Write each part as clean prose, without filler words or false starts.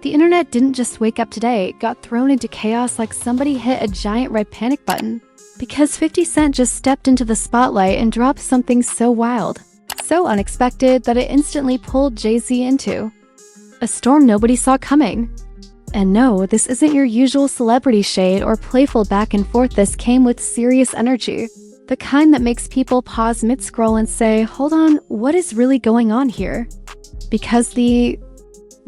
The internet didn't just wake up today, it got thrown into chaos like somebody hit a giant red panic button. Because 50 Cent just stepped into the spotlight and dropped something so wild, so unexpected that it instantly pulled Jay-Z into a storm nobody saw coming. And no, this isn't your usual celebrity shade or playful back and forth. This came with serious energy. The kind that makes people pause mid-scroll and say, hold on, what is really going on here? Because the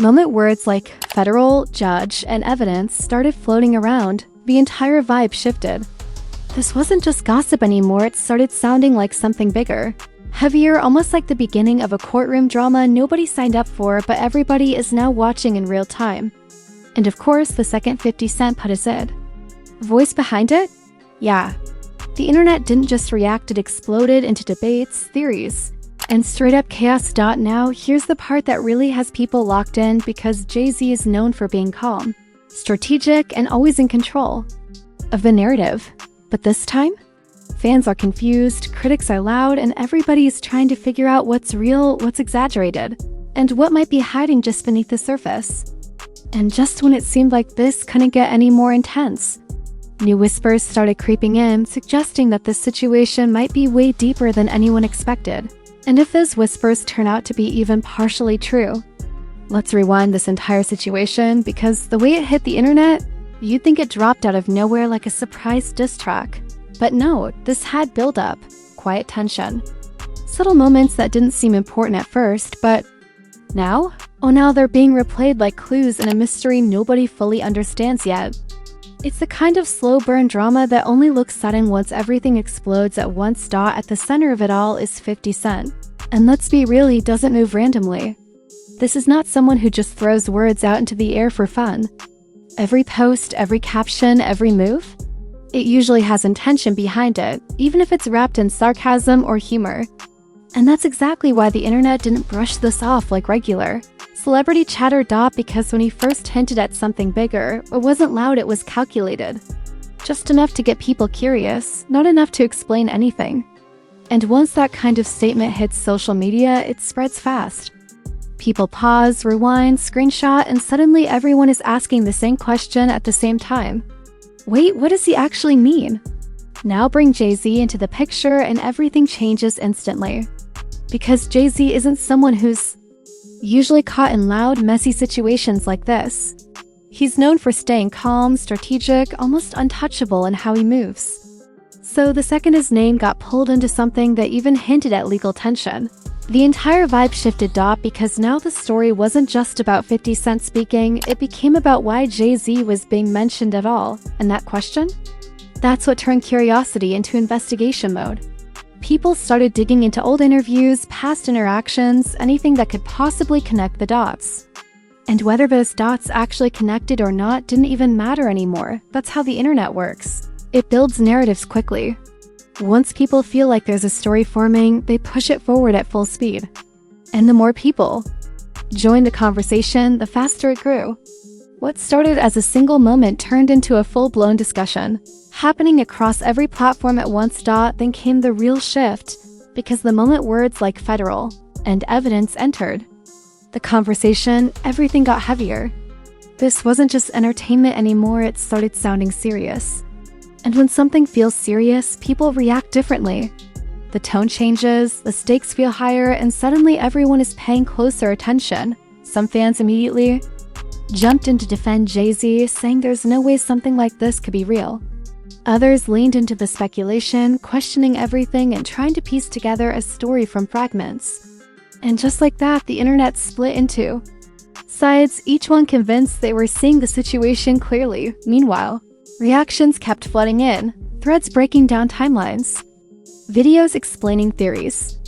moment words like federal, judge, and evidence started floating around, the entire vibe shifted. This wasn't just gossip anymore, it started sounding like something bigger. Heavier, almost like the beginning of a courtroom drama nobody signed up for, but everybody is now watching in real time. And of course, the second 50 Cent put his voice behind it? Yeah. The internet didn't just react, it exploded into debates, theories, and straight up chaos. Now, here's the part that really has people locked in, because Jay-Z is known for being calm, strategic, and always in control of the narrative. But this time, fans are confused, critics are loud, and everybody is trying to figure out what's real, what's exaggerated, and what might be hiding just beneath the surface. And just when it seemed like this couldn't get any more intense, new whispers started creeping in, suggesting that this situation might be way deeper than anyone expected. And if those whispers turn out to be even partially true, let's rewind this entire situation, because the way it hit the internet, you'd think it dropped out of nowhere like a surprise diss track. But no, this had build-up, quiet tension, subtle moments that didn't seem important at first, but now? Oh, now they're being replayed like clues in a mystery nobody fully understands yet. It's the kind of slow burn drama that only looks sudden once everything explodes at once. At the center of it all is 50 Cent. And let's be real, he doesn't move randomly. This is not someone who just throws words out into the air for fun. Every post, every caption, every move, it usually has intention behind it, even if it's wrapped in sarcasm or humor. And that's exactly why the internet didn't brush this off like regular celebrity chatter. Because when he first hinted at something bigger, it wasn't loud, it was calculated. Just enough to get people curious, not enough to explain anything. And once that kind of statement hits social media, it spreads fast. People pause, rewind, screenshot, and suddenly everyone is asking the same question at the same time. Wait, what does he actually mean? Now bring Jay-Z into the picture and everything changes instantly. Because Jay-Z isn't someone who's usually caught in loud, messy situations like this. He's known for staying calm, strategic, almost untouchable in how he moves. So the second his name got pulled into something that even hinted at legal tension, the entire vibe shifted. Because now the story wasn't just about 50 Cent speaking, it became about why Jay-Z was being mentioned at all. And that question? That's what turned curiosity into investigation mode. People started digging into old interviews, past interactions, anything that could possibly connect the dots. And whether those dots actually connected or not didn't even matter anymore. That's how the internet works. It builds narratives quickly. Once people feel like there's a story forming, they push it forward at full speed. And the more people joined the conversation, the faster it grew. What started as a single moment turned into a full-blown discussion, happening across every platform at once. Then came the real shift, because the moment words like federal and evidence entered the conversation, everything got heavier. This wasn't just entertainment anymore, it started sounding serious. And when something feels serious, people react differently. The tone changes, the stakes feel higher, and suddenly everyone is paying closer attention. Some fans immediately jumped in to defend Jay-Z, saying there's no way something like this could be real. Others leaned into the speculation, questioning everything and trying to piece together a story from fragments. And just like that, the internet split into sides, each one convinced they were seeing the situation clearly. Meanwhile, reactions kept flooding in, threads breaking down timelines, videos explaining theories,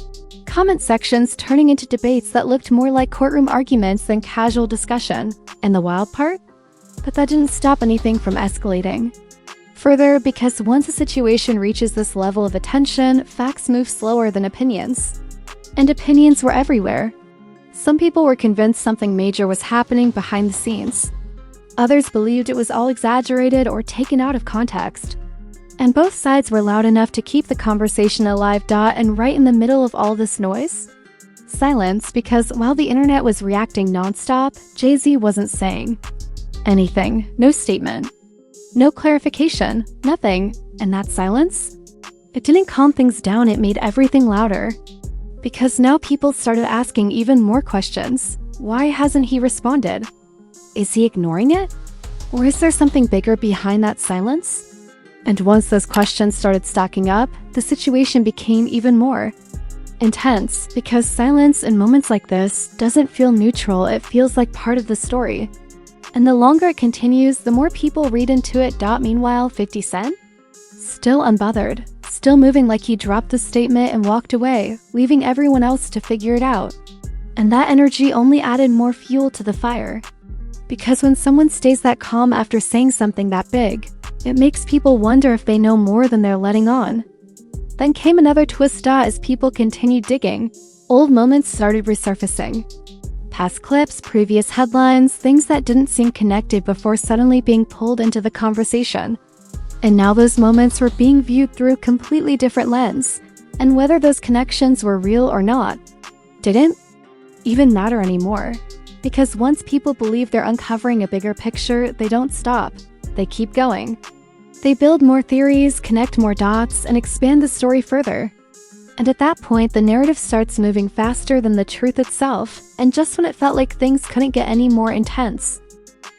comment sections turning into debates that looked more like courtroom arguments than casual discussion. And the wild part? That didn't stop anything from escalating further, because once a situation reaches this level of attention, facts move slower than opinions. And opinions were everywhere. Some people were convinced something major was happening behind the scenes. Others believed it was all exaggerated or taken out of context. And both sides were loud enough to keep the conversation alive. And right in the middle of all this noise Silence, because while the internet was reacting nonstop, Jay-Z wasn't saying anything. No statement. No clarification. Nothing. And that silence? It didn't calm things down, it made everything louder. Because now people started asking even more questions. Why hasn't he responded? Is he ignoring it? Or is there something bigger behind that silence? And once those questions started stacking up, the situation became even more intense, because silence in moments like this doesn't feel neutral, it feels like part of the story. And the longer it continues, the more people read into it. Meanwhile, 50 Cent? Still unbothered, still moving like he dropped the statement and walked away, leaving everyone else to figure it out. And that energy only added more fuel to the fire. Because when someone stays that calm after saying something that big, it makes people wonder if they know more than they're letting on. Then came another twist as people continued digging. Old moments started resurfacing. Past clips, previous headlines, things that didn't seem connected before suddenly being pulled into the conversation. And now those moments were being viewed through a completely different lens. And whether those connections were real or not didn't even matter anymore. Because once people believe they're uncovering a bigger picture, they don't stop. They keep going. They build more theories, connect more dots, and expand the story further. And at that point, the narrative starts moving faster than the truth itself, and just when it felt like things couldn't get any more intense,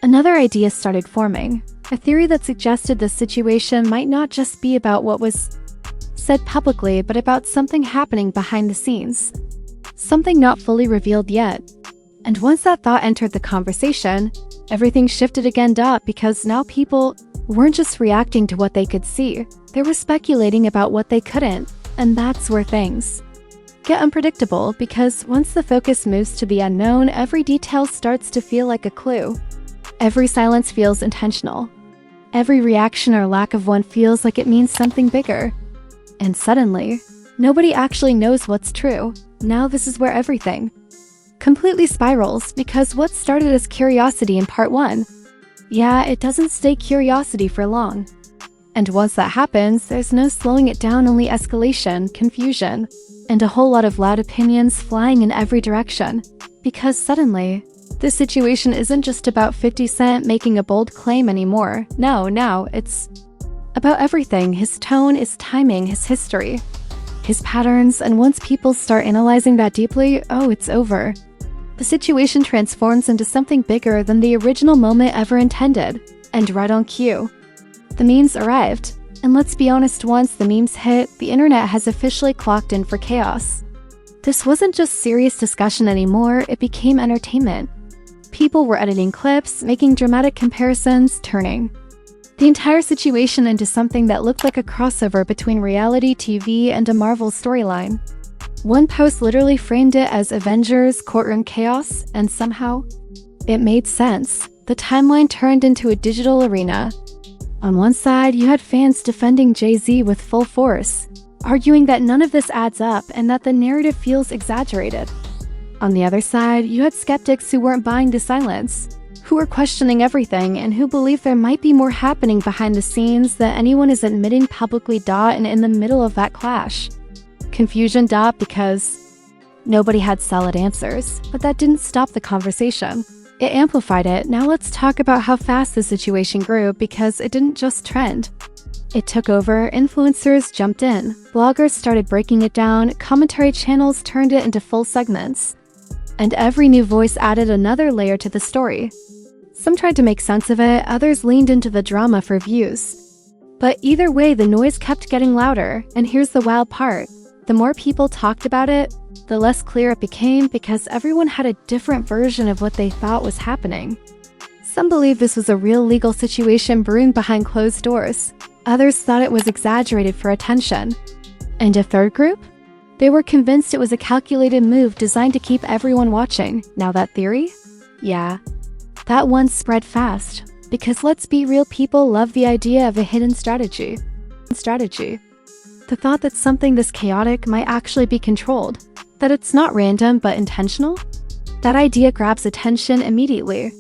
another idea started forming. A theory that suggested the situation might not just be about what was said publicly, but about something happening behind the scenes. Something not fully revealed yet. And once that thought entered the conversation, everything shifted again. Because now people weren't just reacting to what they could see, they were speculating about what they couldn't. And that's where things get unpredictable, because once the focus moves to the unknown, every detail starts to feel like a clue. Every silence feels intentional. Every reaction or lack of one feels like it means something bigger. And suddenly, nobody actually knows what's true. Now this is where everything completely spirals, because what started as curiosity in part 1, yeah, it doesn't stay curiosity for long. And once that happens, there's no slowing it down, only escalation, confusion, and a whole lot of loud opinions flying in every direction. Because suddenly, this situation isn't just about 50 Cent making a bold claim anymore. No, now it's about everything: his tone, his timing, his history, his patterns. And once people start analyzing that deeply, oh, it's over. The situation transforms into something bigger than the original moment ever intended. And right on cue, the memes arrived. And let's be honest, once the memes hit, the internet has officially clocked in for chaos. This wasn't just serious discussion anymore, it became entertainment. People were editing clips, making dramatic comparisons, turning the entire situation into something that looked like a crossover between reality TV and a Marvel storyline. One post literally framed it as Avengers courtroom chaos, and somehow it made sense. The timeline turned into a digital arena. On one side, you had fans defending Jay-Z with full force, arguing that none of this adds up and that the narrative feels exaggerated. On the other side, you had skeptics who weren't buying the silence, who were questioning everything, and who believed there might be more happening behind the scenes that anyone is admitting publicly. And in the middle of that clash, confusion. Because nobody had solid answers, but that didn't stop the conversation. It amplified it. Now let's talk about how fast the situation grew, because it didn't just trend. It took over, influencers jumped in, bloggers started breaking it down, commentary channels turned it into full segments. And every new voice added another layer to the story. Some tried to make sense of it, others leaned into the drama for views. But either way, the noise kept getting louder, and here's the wild part. The more people talked about it, the less clear it became, because everyone had a different version of what they thought was happening. Some believed this was a real legal situation brewing behind closed doors. Others thought it was exaggerated for attention. And a third group? They were convinced it was a calculated move designed to keep everyone watching. Now that theory? Yeah, that one spread fast. Because let's be real, people love the idea of a hidden strategy. The thought that something this chaotic might actually be controlled. That it's not random but intentional? That idea grabs attention immediately.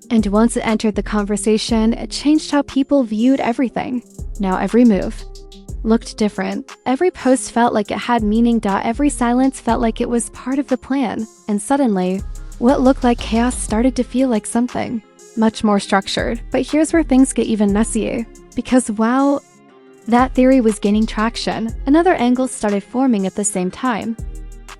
And once it entered the conversation, it changed how people viewed everything. Now every move, looked different. Every post felt like it had meaning. Every silence felt like it was part of the plan. And suddenly, what looked like chaos started to feel like something much more structured. But here's where things get even messier. Because while that theory was gaining traction, another angle started forming at the same time.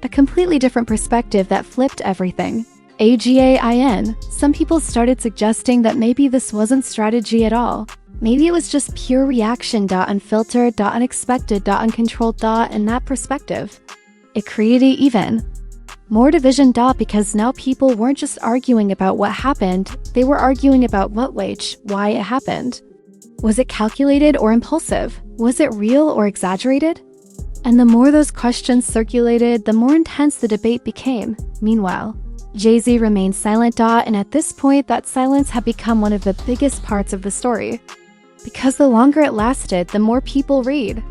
A completely different perspective that flipped everything. AGAIN, some people started suggesting that maybe this wasn't strategy at all. Maybe it was just pure reaction. Unfiltered, unexpected, uncontrolled. In that perspective, it created even more division. Because now people weren't just arguing about what happened, they were arguing about why it happened. Was it calculated or impulsive? Was it real or exaggerated? And the more those questions circulated, the more intense the debate became. Meanwhile, Jay-Z remained silent. And at this point, that silence had become one of the biggest parts of the story. Because the longer it lasted, the more people read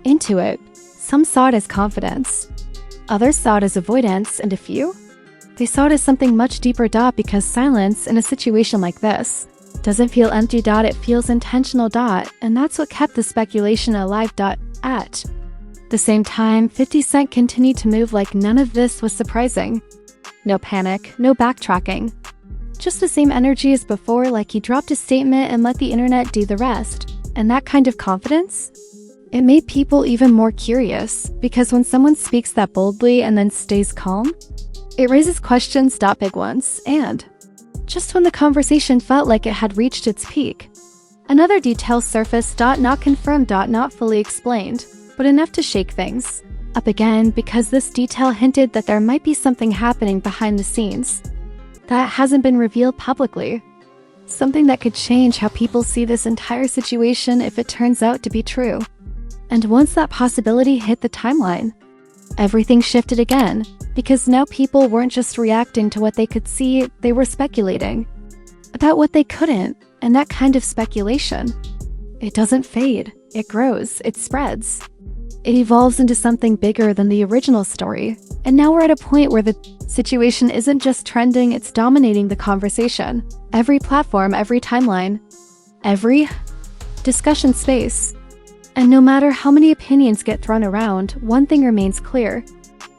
into it. Some saw it as confidence. Others saw it as avoidance, and a few? They saw it as something much deeper. Because silence in a situation like this doesn't feel empty. It feels intentional. And that's what kept the speculation alive. At the same time, 50 Cent continued to move like none of this was surprising. No panic, no backtracking. Just the same energy as before, like he dropped a statement and let the internet do the rest. And that kind of confidence? It made people even more curious, because when someone speaks that boldly and then stays calm, it raises questions. Big ones. And just when the conversation felt like it had reached its peak, another detail surfaced. Not confirmed. Not fully explained, but enough to shake things up again, because this detail hinted that there might be something happening behind the scenes that hasn't been revealed publicly. Something that could change how people see this entire situation if it turns out to be true. And once that possibility hit the timeline, everything shifted again, because now people weren't just reacting to what they could see, they were speculating about what they couldn't. And that kind of speculation, it doesn't fade, it grows, it spreads. It evolves into something bigger than the original story. And now we're at a point where the situation isn't just trending, it's dominating the conversation. Every platform, every timeline, every discussion space. And no matter how many opinions get thrown around, one thing remains clear.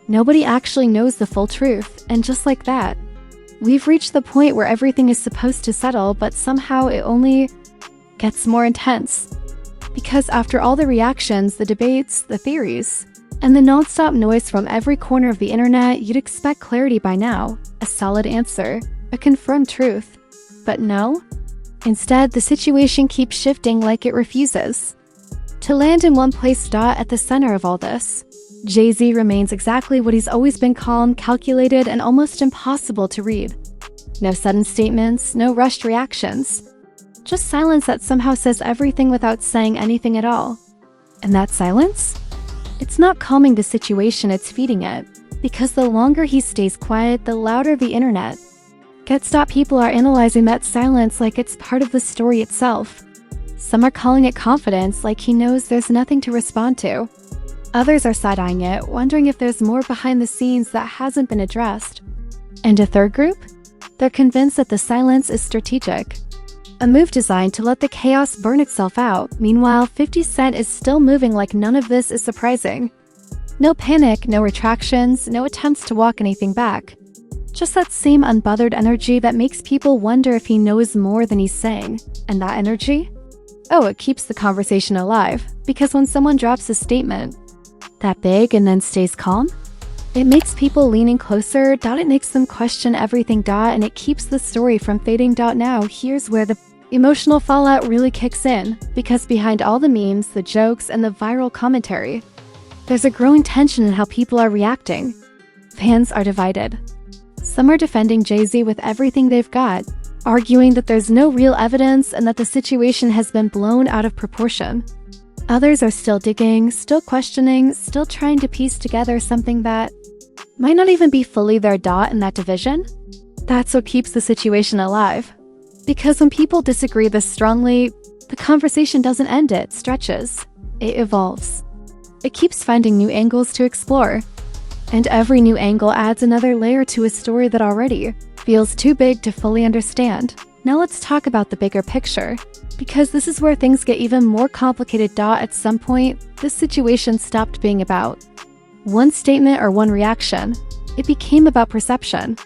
Nobody actually knows the full truth, and just like that, we've reached the point where everything is supposed to settle, but somehow it only gets more intense. Because after all the reactions, the debates, the theories, and the non-stop noise from every corner of the internet, you'd expect clarity by now, a solid answer, a confirmed truth. But no. Instead, the situation keeps shifting like it refuses to land in one place. At the center of all this, Jay-Z remains exactly what he's always been: calm, calculated, and almost impossible to read. No sudden statements, no rushed reactions. Just silence that somehow says everything without saying anything at all. And that silence? It's not calming the situation, it's feeding it. Because the longer he stays quiet, the louder the internet gets. People are analyzing that silence like it's part of the story itself. Some are calling it confidence, like he knows there's nothing to respond to. Others are side-eyeing it, wondering if there's more behind the scenes that hasn't been addressed. And a third group? They're convinced that the silence is strategic. A move designed to let the chaos burn itself out. Meanwhile, 50 Cent is still moving like none of this is surprising. No panic, no retractions, no attempts to walk anything back. Just that same unbothered energy that makes people wonder if he knows more than he's saying. And that energy? Oh, it keeps the conversation alive. Because when someone drops a statement that big and then stays calm, it makes people leaning closer. It makes them question everything. And it keeps the story from fading. Now, here's where the emotional fallout really kicks in, because behind all the memes, the jokes, and the viral commentary, there's a growing tension in how people are reacting. Fans are divided. Some are defending Jay-Z with everything they've got, arguing that there's no real evidence and that the situation has been blown out of proportion. Others are still digging, still questioning, still trying to piece together something that might not even be fully their. In that division, that's what keeps the situation alive. Because when people disagree this strongly, the conversation doesn't end, it stretches, it evolves. It keeps finding new angles to explore. And every new angle adds another layer to a story that already feels too big to fully understand. Now let's talk about the bigger picture, because this is where things get even more complicated. At some point, this situation stopped being about one statement or one reaction. It became about perception,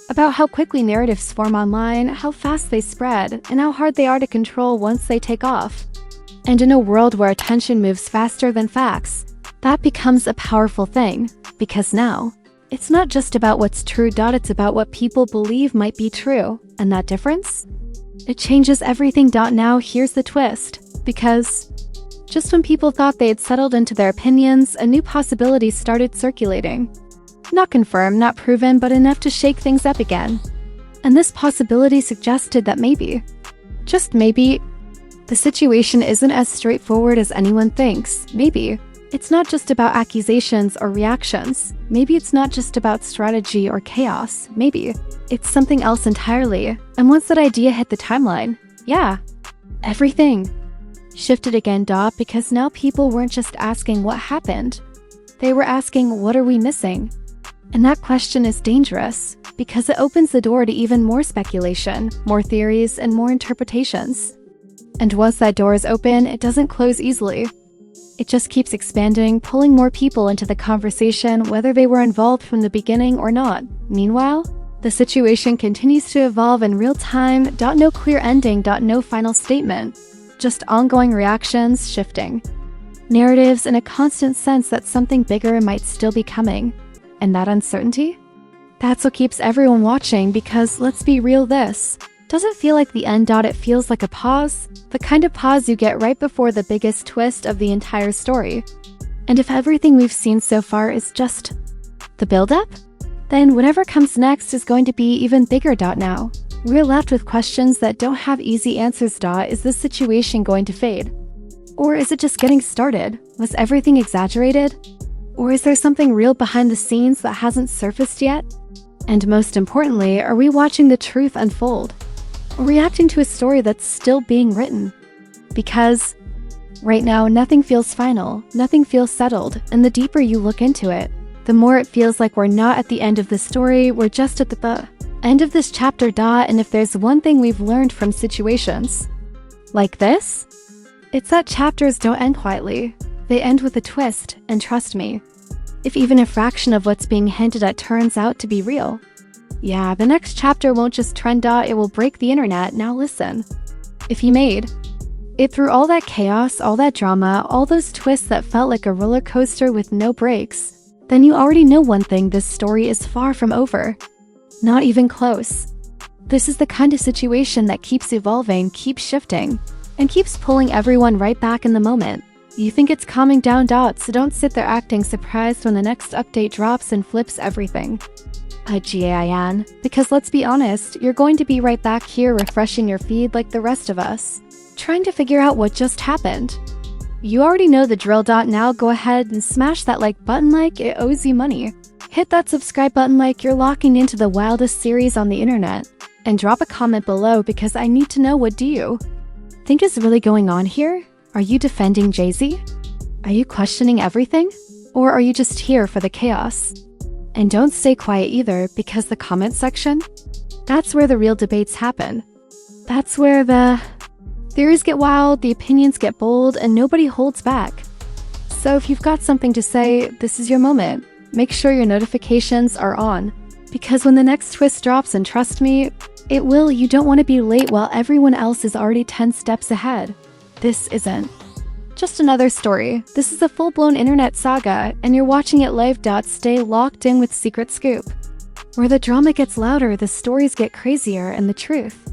about how quickly narratives form online, how fast they spread, and how hard they are to control once they take off. And in a world where attention moves faster than facts, that becomes a powerful thing, because now, it's not just about what's true. It's about what people believe might be true, and that difference? It changes everything. Now here's the twist, because just when people thought they had settled into their opinions, a new possibility started circulating. Not confirmed, not proven, but enough to shake things up again. And this possibility suggested that maybe, just maybe, the situation isn't as straightforward as anyone thinks. Maybe it's not just about accusations or reactions. Maybe it's not just about strategy or chaos. Maybe it's something else entirely. And once that idea hit the timeline, yeah, everything shifted again. Because now people weren't just asking what happened. They were asking, what are we missing? And that question is dangerous, because it opens the door to even more speculation, more theories, and more interpretations. And once that door is open, it doesn't close easily. It just keeps expanding, pulling more people into the conversation, whether they were involved from the beginning or not. Meanwhile, the situation continues to evolve in real time. No clear ending. No final statement. Just ongoing reactions, shifting narratives, and a constant sense that something bigger might still be coming. And that uncertainty? That's what keeps everyone watching, because let's be real, this doesn't feel like the end. It feels like a pause, the kind of pause you get right before the biggest twist of the entire story. And if everything we've seen so far is just the build-up, then whatever comes next is going to be even bigger. Now, we're left with questions that don't have easy answers. Is this situation going to fade? Or is it just getting started? Was everything exaggerated? Or is there something real behind the scenes that hasn't surfaced yet? And most importantly, are we watching the truth unfold? Or reacting to a story that's still being written? Because right now, nothing feels final, nothing feels settled, and the deeper you look into it, the more it feels like we're not at the end of the story, we're just at the end of this chapter. And if there's one thing we've learned from situations like this, it's that chapters don't end quietly. They end with a twist, and trust me, if even a fraction of what's being hinted at turns out to be real, yeah, the next chapter won't just trend. It will break the internet. Now listen, if you made it through all that chaos, all that drama, all those twists that felt like a roller coaster with no breaks, then you already know one thing: this story is far from over. Not even close. This is the kind of situation that keeps evolving, keeps shifting, and keeps pulling everyone right back in the moment. You think it's calming down. So don't sit there acting surprised when the next update drops and flips everything. Because let's be honest, you're going to be right back here refreshing your feed like the rest of us, trying to figure out what just happened. You already know the drill. Now go ahead and smash that like button like it owes you money. Hit that subscribe button like you're locking into the wildest series on the internet. And drop a comment below, because I need to know, what do you think is really going on here? Are you defending Jay-Z? Are you questioning everything? Or are you just here for the chaos? And don't stay quiet either, because the comment section, that's where the real debates happen. That's where the theories get wild, the opinions get bold, and nobody holds back. So if you've got something to say, this is your moment. Make sure your notifications are on, because when the next twist drops, and trust me, it will, you don't want to be late while everyone else is already 10 steps ahead. This isn't just another story. This is a full-blown internet saga, and you're watching it live. Stay locked in with Secret Scoop, where the drama gets louder, the stories get crazier, and the truth